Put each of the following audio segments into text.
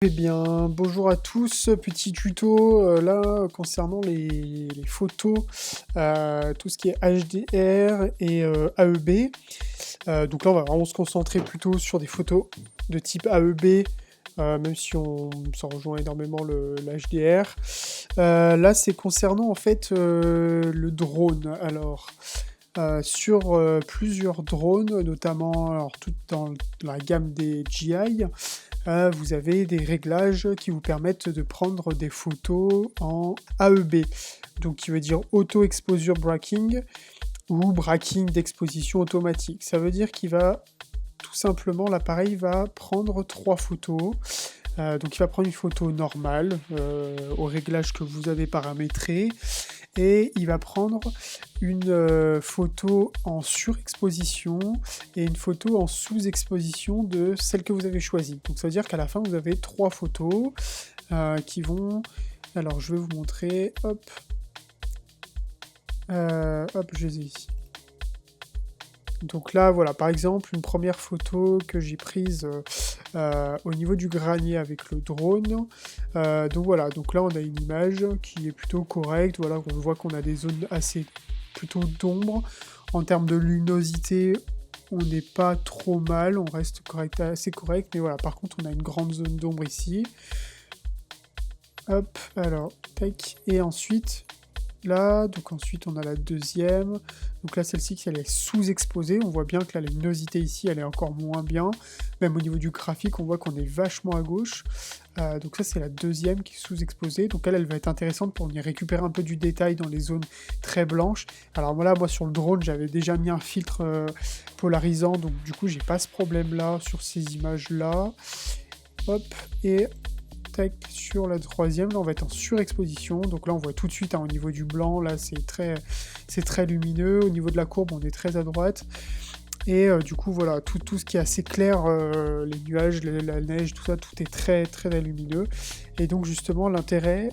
Eh bien, bonjour à tous, petit tuto là concernant les photos, tout ce qui est HDR et AEB. Donc là, on va vraiment se concentrer plutôt sur des photos de type AEB, même si ça rejoint énormément l'HDR. Là, c'est concernant en fait le drone. Alors, sur plusieurs drones, notamment alors, tout dans la gamme des GI. Vous avez des réglages qui vous permettent de prendre des photos en AEB, donc qui veut dire Auto Exposure Bracking ou Bracking d'exposition automatique. Ça veut dire qu'il va tout simplement, l'appareil va prendre 3 photos. Donc il va prendre une photo normale au réglage que vous avez paramétré et il va prendre une photo en surexposition et une photo en sous-exposition de celle que vous avez choisie. Donc ça veut dire qu'à la fin vous avez 3 photos qui vont... Alors je vais vous montrer, hop, je les ai ici. Donc là, voilà, par exemple, une première photo que j'ai prise au niveau du granier avec le drone. Donc voilà, donc là on a une image qui est plutôt correcte. Voilà, on voit qu'on a des zones assez plutôt d'ombre. En termes de luminosité, on n'est pas trop mal, on reste correct, assez correct. Mais voilà, par contre, on a une grande zone d'ombre ici. Hop, alors, tac. Et ensuite, là, donc ensuite on a la deuxième, donc là celle-ci elle est sous-exposée, on voit bien que la luminosité ici elle est encore moins bien, même au niveau du graphique on voit qu'on est vachement à gauche, donc ça c'est la deuxième qui est sous-exposée, donc elle va être intéressante pour venir récupérer un peu du détail dans les zones très blanches. Alors voilà, moi sur le drone j'avais déjà mis un filtre polarisant, donc du coup j'ai pas ce problème là sur ces images là, hop, et sur la troisième, là on va être en surexposition, donc là on voit tout de suite au niveau du blanc, là c'est très lumineux, au niveau de la courbe on est très à droite, et du coup voilà, tout ce qui est assez clair, les nuages, la neige, tout ça, tout est très lumineux, et donc justement l'intérêt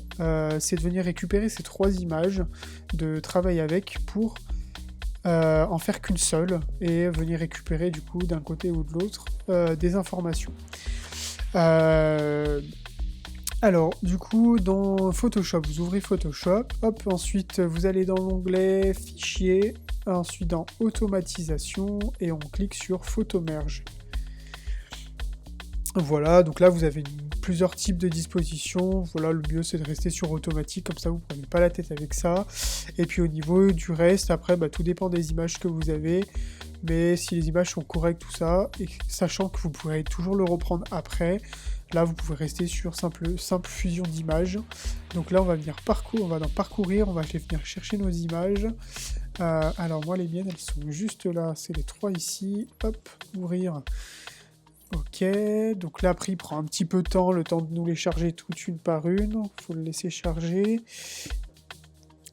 c'est de venir récupérer ces 3 images, de travailler avec pour en faire qu'une seule, et venir récupérer du coup d'un côté ou de l'autre des informations. Alors, du coup, dans Photoshop, vous ouvrez Photoshop, hop, ensuite vous allez dans l'onglet Fichier, ensuite dans Automatisation, et on clique sur Photo Merge. Voilà, donc là vous avez plusieurs types de dispositions, voilà, le mieux c'est de rester sur automatique, comme ça vous ne prenez pas la tête avec ça, et puis au niveau du reste, après, tout dépend des images que vous avez, mais si les images sont correctes, tout ça, et sachant que vous pourrez toujours le reprendre après, là vous pouvez rester sur simple fusion d'images. Donc là on va venir on va dans parcourir, on va aller venir chercher nos images. Alors moi les miennes elles sont juste là, c'est les 3 ici, hop, ouvrir. Ok, donc là après il prend un petit peu de temps, le temps de nous les charger toutes une par une, faut le laisser charger.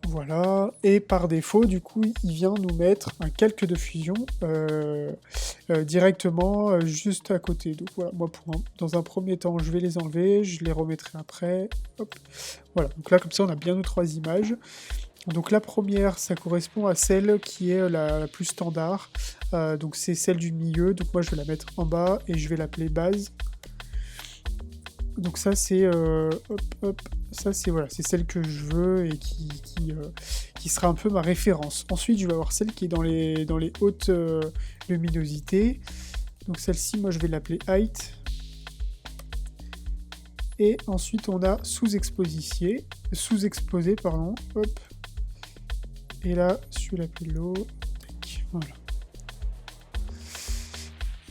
Voilà, et par défaut, du coup, il vient nous mettre un calque de fusion directement juste à côté. Donc voilà, moi, dans un premier temps, je vais les enlever, je les remettrai après. Hop. Voilà, donc là, comme ça, on a bien nos 3 images. Donc la première, ça correspond à celle qui est la plus standard. Donc c'est celle du milieu, donc moi, je vais la mettre en bas et je vais l'appeler base. Donc ça c'est ça c'est voilà, c'est celle que je veux et qui sera un peu ma référence. Ensuite je vais avoir celle qui est dans les hautes luminosités. Donc celle-ci moi je vais l'appeler height. Et ensuite on a sous-exposé pardon, hop. Et là je vais l'appeler low. Voilà.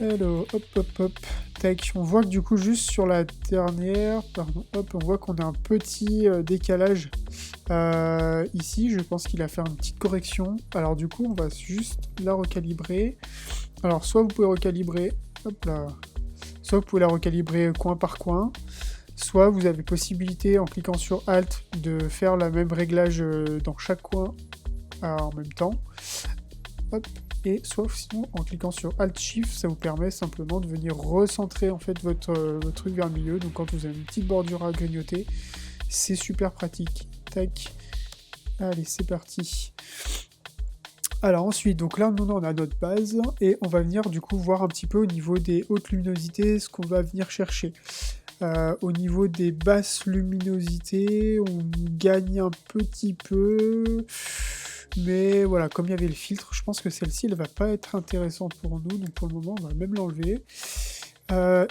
Alors hop. Tac, on voit que du coup juste sur la dernière, pardon, hop, on voit qu'on a un petit décalage ici, je pense qu'il a fait une petite correction. Alors du coup on va juste la recalibrer. Alors soit vous pouvez recalibrer, hop là, soit vous pouvez la recalibrer coin par coin, soit vous avez possibilité en cliquant sur Alt de faire le même réglage dans chaque coin en même temps. Hop. Et soit sinon en cliquant sur Alt Shift, ça vous permet simplement de venir recentrer en fait votre truc vers le milieu. Donc quand vous avez une petite bordure à grignoter, c'est super pratique. Tac. Allez, c'est parti. Alors ensuite, donc là nous on a notre base et on va venir du coup voir un petit peu au niveau des hautes luminosités ce qu'on va venir chercher. Au niveau des basses luminosités, on gagne un petit peu. Mais voilà, comme il y avait le filtre, je pense que celle-ci, elle va pas être intéressante pour nous. Donc pour le moment, on va même l'enlever.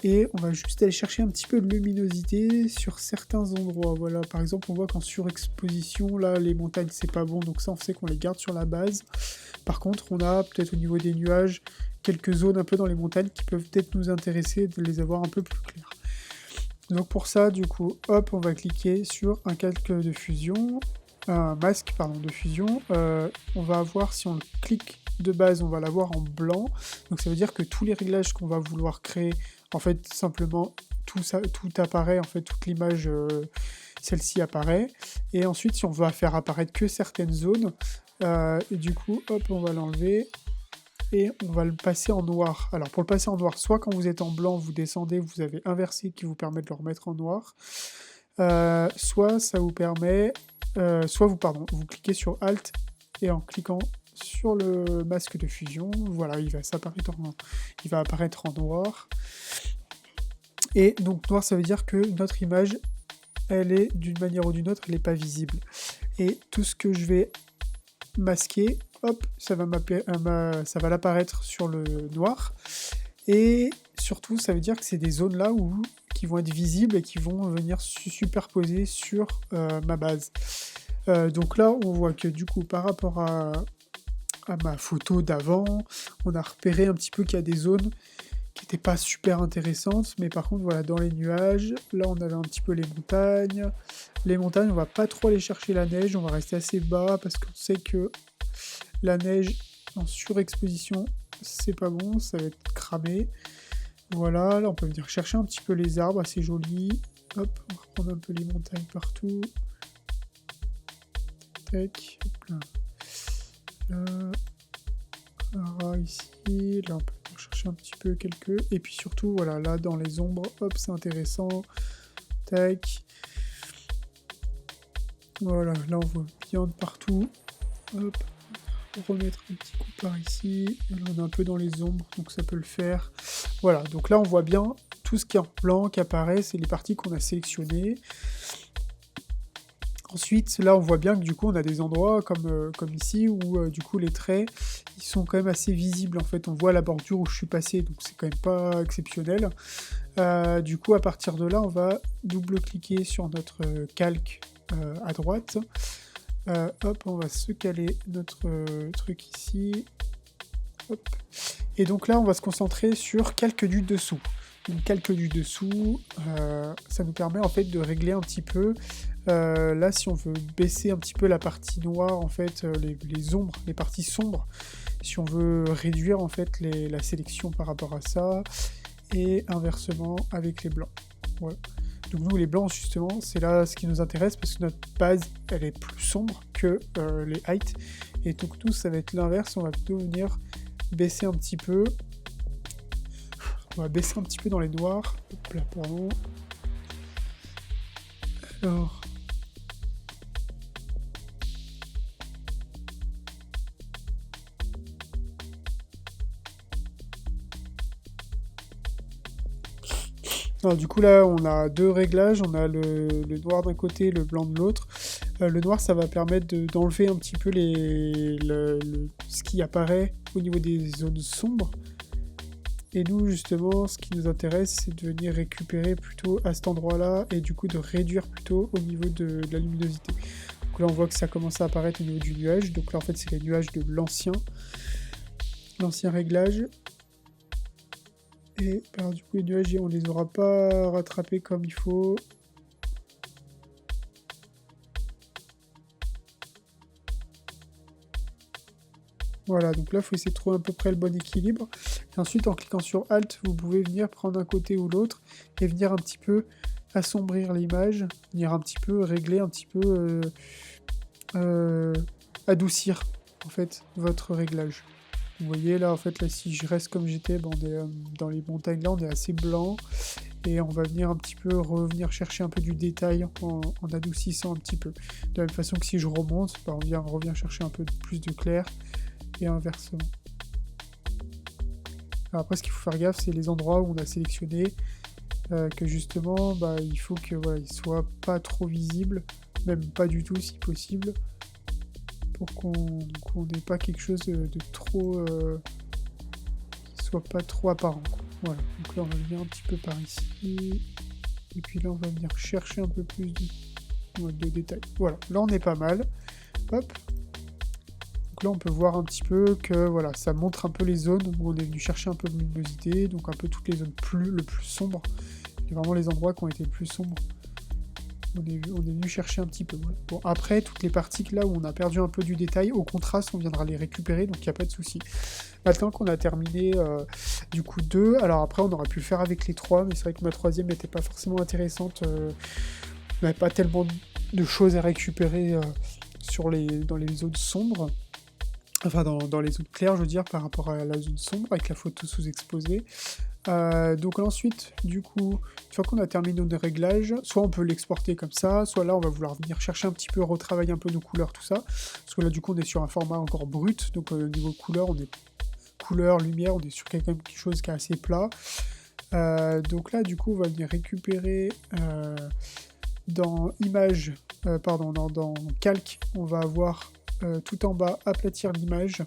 Et on va juste aller chercher un petit peu de luminosité sur certains endroits. Voilà, par exemple, on voit qu'en surexposition, là, les montagnes, c'est pas bon. Donc ça, on sait qu'on les garde sur la base. Par contre, on a peut-être au niveau des nuages, quelques zones un peu dans les montagnes qui peuvent peut-être nous intéresser de les avoir un peu plus claires. Donc pour ça, du coup, hop, on va cliquer sur un calque de fusion, un masque, pardon, de fusion. On va avoir, si on le clique de base, on va l'avoir en blanc. Donc ça veut dire que tous les réglages qu'on va vouloir créer, en fait, simplement, tout apparaît, en fait, toute l'image, celle-ci apparaît. Et ensuite, si on veut faire apparaître que certaines zones, et du coup, hop, on va l'enlever. Et on va le passer en noir. Alors pour le passer en noir, soit quand vous êtes en blanc, vous descendez, vous avez inversé qui vous permet de le remettre en noir. Soit ça vous permet... vous cliquez sur Alt et en cliquant sur le masque de fusion, voilà, il va apparaître en noir. Et donc noir, ça veut dire que notre image, elle est d'une manière ou d'une autre, elle n'est pas visible. Et tout ce que je vais masquer, hop, ça va l'apparaître sur le noir. Et surtout, ça veut dire que c'est des zones là qui vont être visibles et qui vont venir superposer sur ma base. Donc là, on voit que du coup, par rapport à ma photo d'avant, on a repéré un petit peu qu'il y a des zones qui n'étaient pas super intéressantes, mais par contre, voilà, dans les nuages, là, on avait un petit peu les montagnes. Les montagnes, on va pas trop aller chercher la neige, on va rester assez bas parce qu'on sait que la neige en surexposition, c'est pas bon, ça va être cramé. Voilà, là on peut venir chercher un petit peu les arbres, assez jolis. Hop, on va reprendre un peu les montagnes partout. Tac, hop là. Là, ici, là on peut venir chercher un petit peu quelques. Et puis surtout, voilà, là dans les ombres, hop, c'est intéressant. Tac. Voilà, là on voit bien de partout. Hop. Remettre un petit coup par ici, et là on est un peu dans les ombres, donc ça peut le faire. Voilà, donc là on voit bien tout ce qui est en blanc qui apparaît, c'est les parties qu'on a sélectionnées. Ensuite, là on voit bien que du coup on a des endroits comme ici où du coup les traits ils sont quand même assez visibles. En fait, on voit la bordure où je suis passé, donc c'est quand même pas exceptionnel. Du coup, à partir de là, on va double-cliquer sur notre calque à droite. Hop, on va se caler notre truc ici. Hop. Et donc là, on va se concentrer sur calque du dessous. Donc calque du dessous, ça nous permet en fait de régler un petit peu. Là, si on veut baisser un petit peu la partie noire, en fait, les ombres, les parties sombres, si on veut réduire en fait la sélection par rapport à ça, et inversement avec les blancs. Voilà. Donc nous les blancs justement c'est là ce qui nous intéresse parce que notre base elle est plus sombre que les heights et donc nous ça va être l'inverse, on va plutôt venir baisser un petit peu. On va baisser un petit peu dans les noirs. Hop là, pardon. Alors. Alors, du coup là on a deux réglages, on a le noir d'un côté, le blanc de l'autre. Le noir ça va permettre d'enlever un petit peu ce qui apparaît au niveau des zones sombres. Et nous justement ce qui nous intéresse c'est de venir récupérer plutôt à cet endroit là et du coup de réduire plutôt au niveau de la luminosité. Donc là on voit que ça commence à apparaître au niveau du nuage, donc là en fait c'est les nuages de l'ancien réglage. Et alors du coup les nuages on les aura pas rattrapés comme il faut. Voilà, donc là il faut essayer de trouver à peu près le bon équilibre. Et ensuite en cliquant sur Alt, vous pouvez venir prendre un côté ou l'autre et venir un petit peu assombrir l'image, venir un petit peu régler, un petit peu adoucir en fait votre réglage. Vous voyez là en fait là si je reste comme j'étais, bon, dans les montagnes là on est assez blanc et on va venir un petit peu revenir chercher un peu du détail en adoucissant un petit peu. De la même façon que si je remonte, bah, on revient chercher un peu plus de clair et inversement. Alors après ce qu'il faut faire gaffe c'est les endroits où on a sélectionné que justement, il faut que voilà, il soit pas trop visible, même pas du tout si possible, pour qu'on n'ait pas quelque chose de trop, qui soit pas trop apparent, quoi. Voilà, donc là on va venir un petit peu par ici, et puis là on va venir chercher un peu plus de détails. Voilà, là on est pas mal. Hop. Donc là on peut voir un petit peu que voilà, ça montre un peu les zones où on est venu chercher un peu de luminosité, donc un peu toutes les zones le plus sombres. C'est vraiment les endroits qui ont été le plus sombres. On est venu chercher un petit peu. Voilà. Bon, après, toutes les parties là où on a perdu un peu du détail, au contraste, on viendra les récupérer, donc il n'y a pas de souci. Maintenant qu'on a terminé du coup 2, alors après on aurait pu le faire avec les 3, mais c'est vrai que ma troisième n'était pas forcément intéressante. On n'avait pas tellement de choses à récupérer dans les zones sombres. Enfin, dans les zones claires, je veux dire, par rapport à la zone sombre, avec la photo sous-exposée. Donc ensuite, du coup, une fois qu'on a terminé nos réglages, soit on peut l'exporter comme ça, soit là on va vouloir venir chercher un petit peu, retravailler un peu nos couleurs, tout ça. Parce que là du coup on est sur un format encore brut, donc au niveau couleur, lumière, on est sur quelque chose qui est assez plat. Donc là du coup on va venir récupérer dans image, dans calque, on va avoir tout en bas aplatir l'image.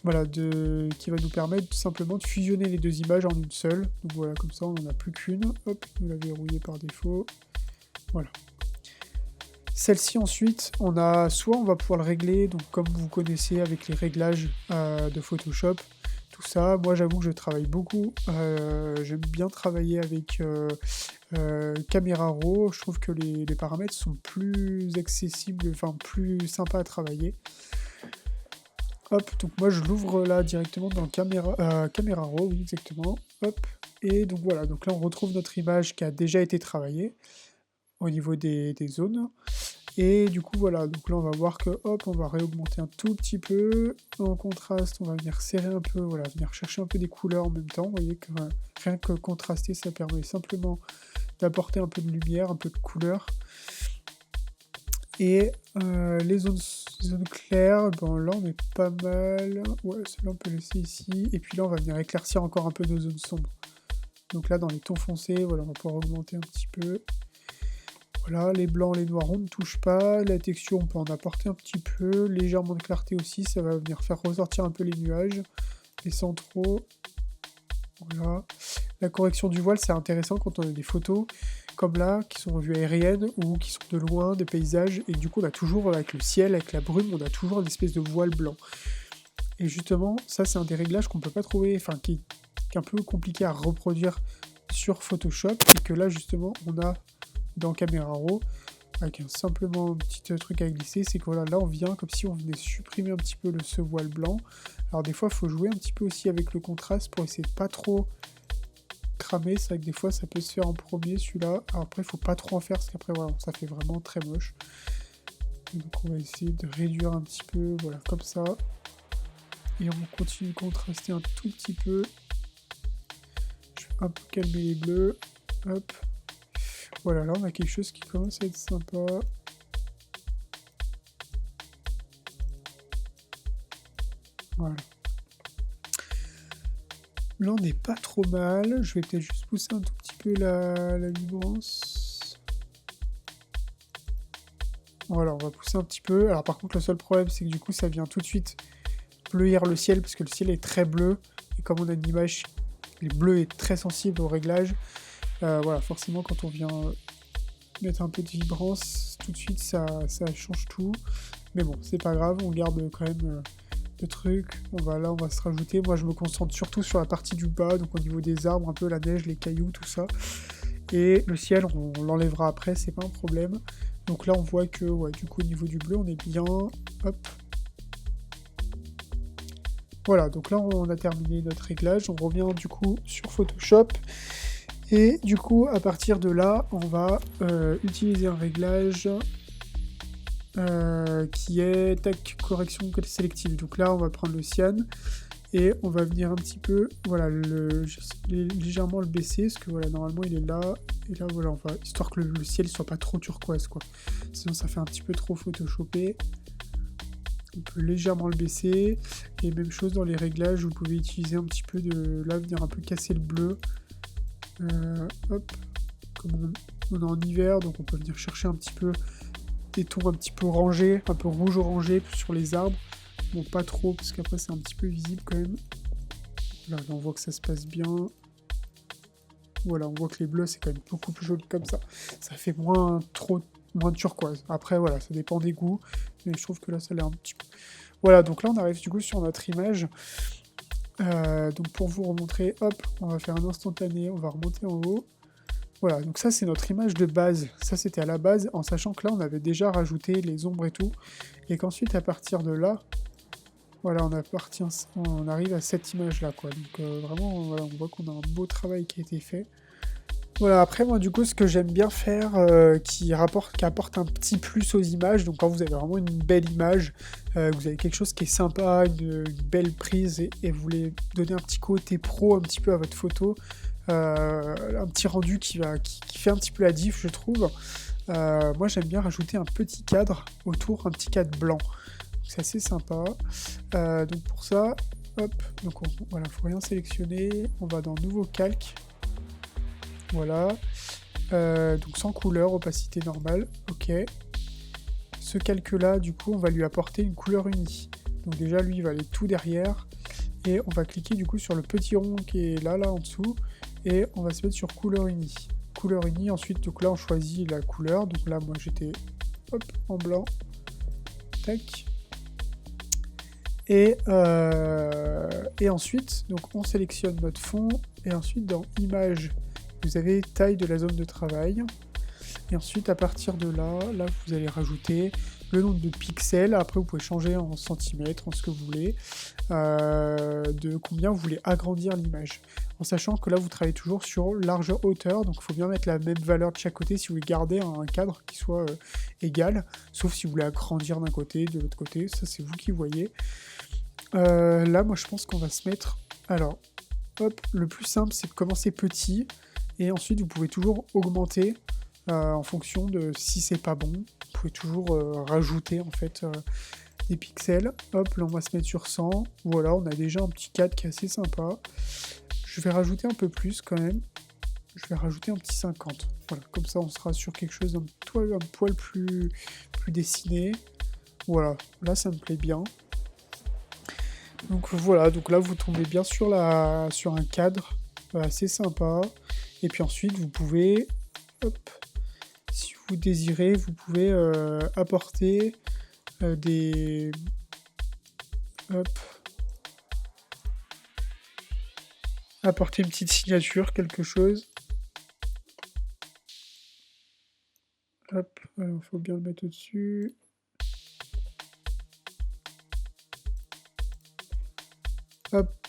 Voilà, qui va nous permettre tout simplement de fusionner les deux images en une seule. Donc voilà, comme ça on n'en a plus qu'une. Hop, nous la verrouiller par défaut. Voilà. Celle-ci ensuite, soit on va pouvoir le régler, donc comme vous connaissez avec les réglages de Photoshop, tout ça. Moi j'avoue que je travaille beaucoup. J'aime bien travailler avec Camera Raw. Je trouve que les paramètres sont plus accessibles, enfin plus sympas à travailler. Hop, donc moi je l'ouvre là directement dans Camera Raw, oui exactement. Hop, et donc voilà, donc là on retrouve notre image qui a déjà été travaillée au niveau des zones. Et du coup voilà, donc là on va voir que hop, on va réaugmenter un tout petit peu. En contraste, on va venir serrer un peu, voilà, venir chercher un peu des couleurs en même temps. Vous voyez que rien que contraster, ça permet simplement d'apporter un peu de lumière, un peu de couleur. Et les zones claires, là on est pas mal. Ouais, celle-là on peut laisser ici. Et puis là on va venir éclaircir encore un peu nos zones sombres. Donc là dans les tons foncés, voilà, on va pouvoir augmenter un petit peu. Voilà, les blancs, les noirs on ne touche pas. La texture on peut en apporter un petit peu. Légèrement de clarté aussi, ça va venir faire ressortir un peu les nuages. Mais sans trop. Voilà. La correction du voile c'est intéressant quand on a des photos comme là, qui sont en vue aérienne ou qui sont de loin, des paysages, et du coup on a toujours, avec le ciel, avec la brume, on a toujours une espèce de voile blanc. Et justement, ça c'est un des réglages qu'on peut pas trouver, enfin qui est un peu compliqué à reproduire sur Photoshop, et que là justement on a dans Camera Raw, avec simplement un petit truc à glisser, c'est que voilà, là on vient comme si on venait supprimer un petit peu ce voile blanc. Alors des fois il faut jouer un petit peu aussi avec le contraste pour essayer de pas trop cramer, c'est vrai que des fois ça peut se faire en premier celui-là, alors après il faut pas trop en faire parce qu'après voilà, ça fait vraiment très moche. Donc on va essayer de réduire un petit peu, voilà, comme ça, et on continue de contraster un tout petit peu. Je vais un peu calmer les bleus, hop, voilà, là on a quelque chose qui commence à être sympa. Voilà. Là on n'est pas trop mal, je vais peut-être juste pousser un tout petit peu la vibrance. Voilà, on va pousser un petit peu. Alors par contre le seul problème c'est que du coup ça vient tout de suite bleuir le ciel, parce que le ciel est très bleu, et comme on a une image, le bleu est très sensible au réglage. Voilà, forcément quand on vient mettre un peu de vibrance, tout de suite ça change tout. Mais bon, c'est pas grave, on garde quand même le truc. On va se rajouter. Moi je me concentre surtout sur la partie du bas, donc au niveau des arbres, un peu la neige, les cailloux, tout ça. Et le ciel, on l'enlèvera après, c'est pas un problème. Donc là on voit que ouais, du coup au niveau du bleu on est bien. Hop. Voilà, donc là on a terminé notre réglage, on revient du coup sur Photoshop. Et du coup à partir de là on va utiliser un réglage qui est correction sélective. Donc là on va prendre le cyan et on va venir un petit peu, voilà, légèrement le baisser, parce que voilà, normalement il est là, et là voilà, on va, histoire que le ciel soit pas trop turquoise quoi, sinon ça fait un petit peu trop photoshopé. On peut légèrement le baisser, et même chose dans les réglages, vous pouvez utiliser un petit peu de, là venir un peu casser le bleu, Hop, comme on est en hiver, donc on peut venir chercher un petit peu des tons un petit peu orangés, un peu rouge-orangé sur les arbres. Bon, pas trop, parce qu'après c'est un petit peu visible quand même. Là, on voit que ça se passe bien. Voilà, on voit que les bleus, c'est quand même beaucoup plus joli comme ça. Ça fait moins turquoise. Après, voilà, ça dépend des goûts. Mais je trouve que là, ça a l'air un petit peu... Voilà, donc là, on arrive du coup sur notre image. Donc pour vous remontrer, hop, on va faire un instantané, on va remonter en haut. Voilà, donc ça, c'est notre image de base. Ça, c'était à la base, en sachant que là, on avait déjà rajouté les ombres et tout. Et qu'ensuite, à partir de là, voilà, on arrive à cette image-là, quoi. Donc vraiment, voilà, on voit qu'on a un beau travail qui a été fait. Voilà, après, moi, du coup, ce que j'aime bien faire, qui apporte un petit plus aux images, donc quand vous avez vraiment une belle image, vous avez quelque chose qui est sympa, une belle prise, et vous voulez donner un petit côté pro un petit peu à votre photo, un petit rendu qui fait un petit peu la diff, je trouve. Moi, j'aime bien rajouter un petit cadre autour, un petit cadre blanc. C'est assez sympa. Donc pour ça, hop, donc voilà, faut rien sélectionner. On va dans Nouveau calque. Voilà. Donc sans couleur, opacité normale. Ok. Ce calque-là, du coup, on va lui apporter une couleur unie. Donc déjà, lui, il va aller tout derrière. Et on va cliquer du coup sur le petit rond qui est là en dessous. Et on va se mettre sur couleur unie. Couleur unie, ensuite, donc là, on choisit la couleur. Donc là, moi, j'étais en blanc. Tac. Et ensuite, donc on sélectionne notre fond, et ensuite dans Images, vous avez taille de la zone de travail. Et ensuite, à partir de là, vous allez rajouter le nombre de pixels. Après, vous pouvez changer en centimètres, en ce que vous voulez, de combien vous voulez agrandir l'image. En sachant que là, vous travaillez toujours sur largeur-hauteur, donc il faut bien mettre la même valeur de chaque côté si vous voulez garder un cadre qui soit égal, sauf si vous voulez agrandir d'un côté, de l'autre côté, ça c'est vous qui voyez. Là, moi, je pense qu'on va se mettre... Alors, hop, le plus simple, c'est de commencer petit, et ensuite, vous pouvez toujours augmenter en fonction de si c'est pas bon. Vous pouvez toujours rajouter, en fait, des pixels. Hop, là, on va se mettre sur 100. Voilà, on a déjà un petit cadre qui est assez sympa. Je vais rajouter un peu plus, quand même. Je vais rajouter un petit 50. Voilà, comme ça, on sera sur quelque chose d'un poil plus dessiné. Voilà, là, ça me plaît bien. Donc voilà, donc là vous tombez bien sur un cadre assez sympa. Et puis ensuite vous pouvez, hop, si vous désirez, vous pouvez apporter apporter une petite signature, quelque chose. Hop, il faut bien le mettre au-dessus. Hop.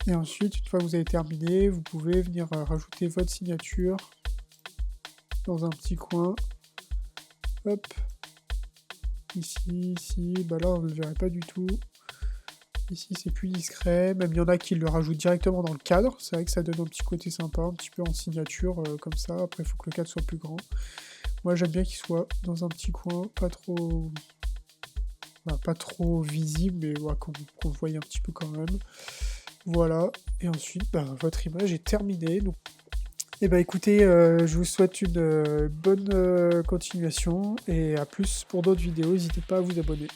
Et ensuite, une fois que vous avez terminé, vous pouvez venir rajouter votre signature dans un petit coin. Hop. Ici, bah là on ne le verrait pas du tout. Ici c'est plus discret, même il y en a qui le rajoutent directement dans le cadre. C'est vrai que ça donne un petit côté sympa, un petit peu en signature comme ça. Après il faut que le cadre soit plus grand. Moi j'aime bien qu'il soit dans un petit coin, pas trop visible, mais ouais, qu'on le voie un petit peu quand même. Voilà, et ensuite, votre image est terminée. Donc... Et écoutez, je vous souhaite une bonne continuation, et à plus pour d'autres vidéos, n'hésitez pas à vous abonner.